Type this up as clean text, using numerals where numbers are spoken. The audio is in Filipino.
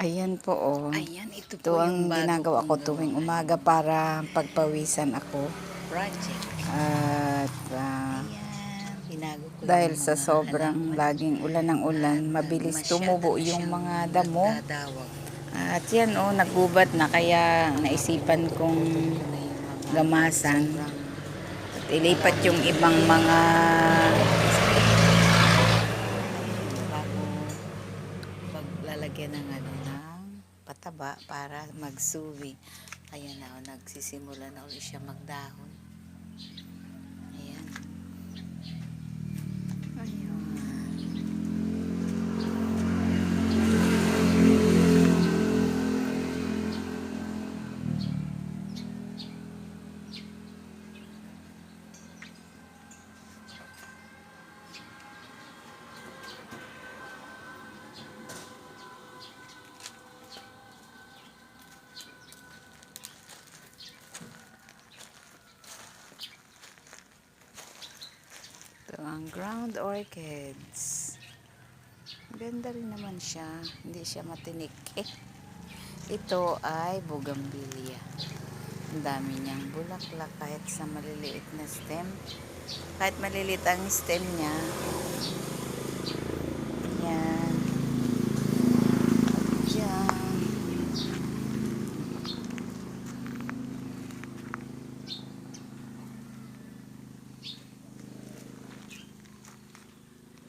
Ayan po oh. Ayan, ito Ito po ang yung bago ginagawa ko kong tuwing gawa umaga para pagpawisan ako. project. At Ayan, binago ko dahil yung sa mga sobrang halaman laging ulan ng ulan, at mabilis masyado tumubo na yung siyang mga damo. nagdadawag. At yan oh, naggubat na kaya naisipan kong Pinuputol ko na yung mga gamasan. sobrang At ilipat yung maraming ibang mga bago paglalagyan ng pataba para magsuwi. Ayan na, nagsisimula na ulit siya magdahon. Ayan. Ayun. Ito ang ground orchids. Ganda rin naman siya. Hindi siya matinik. Ito ay bougainvillea. Ang dami niyang bulaklak kahit sa maliliit na stem. Kahit maliliit ang stem niya. Yan.